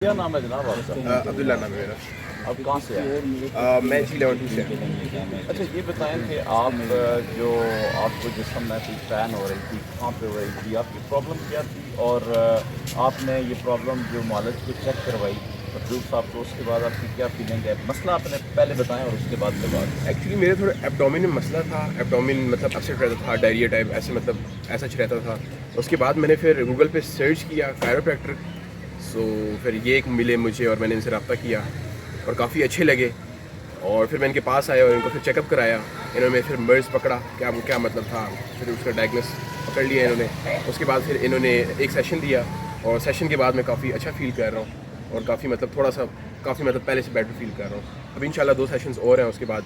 کیا نام ہے جناب آپ کا؟ عبداللہ نام ہے میرا. آپ کہاں سے ہیں؟ میں جی 11 سے. اچھا یہ بتائیں کہ آپ جو آپ کو جسم میں کوئی پین ہو رہی تھی، کہاں پہ ہو رہی تھی، آپ کی پرابلم کیا تھی، اور آپ نے یہ پرابلم جو معالج کو چیک کروائی مطلوب صاحب کو، اس کے بعد آپ کی کیا فیلنگ ہے؟ مسئلہ آپ نے پہلے بتائیں اور اس کے بعد میں بات. ایکچولی میرے تھوڑا ایبڈومن میں مسئلہ تھا. ایبڈومن مطلب اپسیٹ رہتا تھا, ڈائریا ٹائپ ایسے, مطلب ایسا رہتا تھا. اس کے بعد میں نے پھر گوگل پہ سرچ کیا کائروپریکٹر. سو پھر یہ ایک ملے مجھے اور میں نے ان سے رابطہ کیا اور کافی اچھے لگے. اور پھر میں ان کے پاس آیا اور ان کو پھر چیک اپ کرایا. انہوں نے پھر مرض پکڑا, کیا مطلب تھا, پھر اس کا ڈائگنوس پکڑ لیا انہوں نے. اس کے بعد پھر انہوں نے ایک سیشن دیا اور سیشن کے بعد میں کافی اچھا فیل کر رہا ہوں اور کافی مطلب پہلے سے بیٹر فیل کر رہا ہوں. اب انشاءاللہ 2 سیشنز اور ہیں, اس کے بعد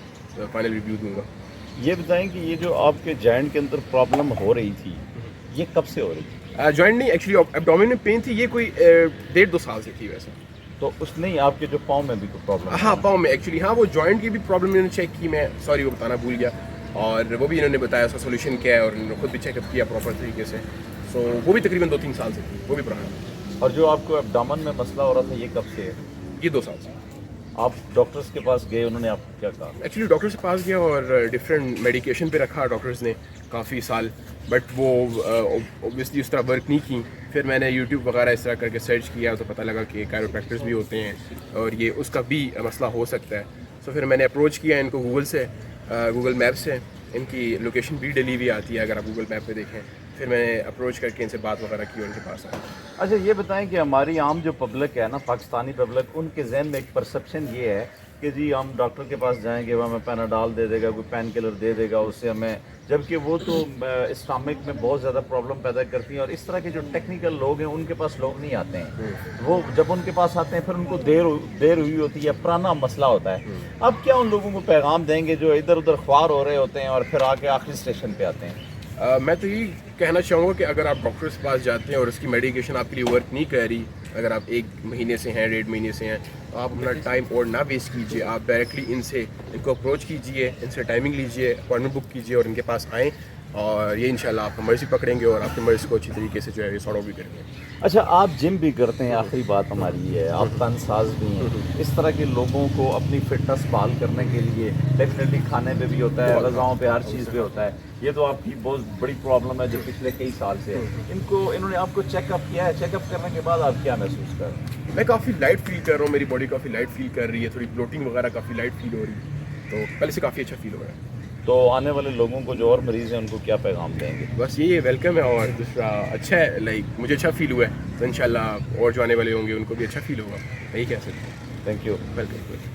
فائنل ریویو دوں گا. یہ بتائیں کہ یہ جو آپ کے جوائنٹ کے اندر پرابلم ہو رہی تھی یہ کب سے ہو رہی تھی؟ جوائنٹ نہیں, ایکچولی ایبڈومن میں پین تھی. یہ کوئی 1.5-2 سال سے تھی ویسے. تو اس نہیں آپ کے جو پاؤں میں بھی کوئی پرابلم؟ ہاں پاؤں میں ایکچولی, ہاں وہ جوائنٹ کی بھی پرابلم انہوں نے چیک کی. میں سوری وہ بتانا بھول گیا, اور وہ بھی انہوں نے بتایا اس کا سولوشن کیا ہے, اور انہوں نے خود بھی چیک اپ کیا پراپر طریقے سے. سو وہ بھی تقریباً 2-3 سال سے تھی, وہ بھی پرانا. اور جو آپ کو ایبڈومن میں مسئلہ ہو رہا تھا یہ کب سے ہے؟ یہ 2 سال سے. آپ ڈاکٹرز کے پاس گئے, انہوں نے آپ کو کیا کہا؟ ایکچولی ڈاکٹر سے پاس گیا اور ڈفرینٹ میڈیکیشن پہ رکھا ڈاکٹرز نے کافی سال, بٹ وہ اوبویسلی اس طرح ورک نہیں کی. پھر میں نے یوٹیوب وغیرہ اس طرح کر کے سرچ کیا تو پتہ لگا کہ کائروپریکٹرز بھی ہوتے ہیں اور یہ اس کا بھی مسئلہ ہو سکتا ہے. سو پھر میں نے اپروچ کیا ان کو گوگل میپ سے. ان کی لوکیشن بھی ڈلی ہوئی آتی ہے اگر آپ گوگل میپ پہ دیکھیں. پھر میں نے اپروچ کر کے ان سے بات وغیرہ کی اور ان کے پاس آیا. اچھا یہ بتائیں کہ ہماری عام جو پبلک ہے نا, پاکستانی پبلک, ان کے ذہن میں ایک پرسیپشن یہ ہے کہ جی ہم ڈاکٹر کے پاس جائیں گے, وہ ہمیں پیناڈال دے دے گا, کوئی پین کلر دے دے گا, اس سے ہمیں, جبکہ وہ تو اسٹامک میں بہت زیادہ پرابلم پیدا کرتی ہیں. اور اس طرح کے جو ٹیکنیکل لوگ ہیں ان کے پاس لوگ نہیں آتے ہیں. وہ جب ان کے پاس آتے ہیں پھر ان کو دیر ہوئی ہوتی ہے, پرانا مسئلہ ہوتا ہے. اب کیا ان لوگوں کو پیغام دیں گے جو ادھر ادھر خوار ہو رہے ہوتے ہیں اور پھر آ کے آخری اسٹیشن پہ آتے ہیں؟ میں تو یہی کہنا چاہوں گا کہ اگر آپ ڈاکٹر کے پاس جاتے ہیں اور اس کی میڈیکیشن آپ کے لیے ورک نہیں کر رہی, اگر آپ 1 مہینے سے ہیں, 1.5 مہینے سے ہیں, تو آپ اپنا ٹائم اور نہ ویسٹ کیجیے. آپ ڈائریکٹلی ان کو اپروچ کیجیے, ان سے ٹائمنگ لیجیے, اپوائنٹمنٹ بک کیجیے اور ان کے پاس آئیں, اور یہ انشاءاللہ آپ کا مرضی پکڑیں گے اور آپ کے مرض کو اچھی طریقے سے جو ہے یہ سارٹ آؤٹ بھی کریں گے. اچھا آپ جم بھی کرتے ہیں, آخری بات ہماری یہ ہے, آپ تن ساز بھی ہیں. اس طرح کے لوگوں کو اپنی فٹنس بحال کرنے کے لیے ڈیفینیٹلی کھانے پہ بھی ہوتا ہے, غذاؤں پہ, ہر چیز پہ ہوتا ہے. یہ تو آپ کی بہت بڑی پرابلم ہے جو پچھلے کئی سال سے ہے. انہوں نے آپ کو چیک اپ کیا ہے, چیک اپ کرنے کے بعد آپ کیا محسوس کر رہے ہیں؟ میں کافی لائٹ فیل کر رہا ہوں, میری باڈی کافی لائٹ فیل کر رہی ہے, تھوڑی بلوٹنگ وغیرہ کافی لائٹ فیل ہو رہی ہے, تو پہلے سے کافی اچھا فیل ہو رہا ہے. تو آنے والے لوگوں کو جو اور مریض ہیں ان کو کیا پیغام دیں گے؟ بس یہی ہے, ویلکم ہے, اور دوسرا اچھا ہے, لائک مجھے اچھا فیل ہوا ہے, تو انشاءاللہ اور جو آنے والے ہوں گے ان کو بھی اچھا فیل ہوگا. یہی کہہ سکتے ہیں. Thank you. ویلکم.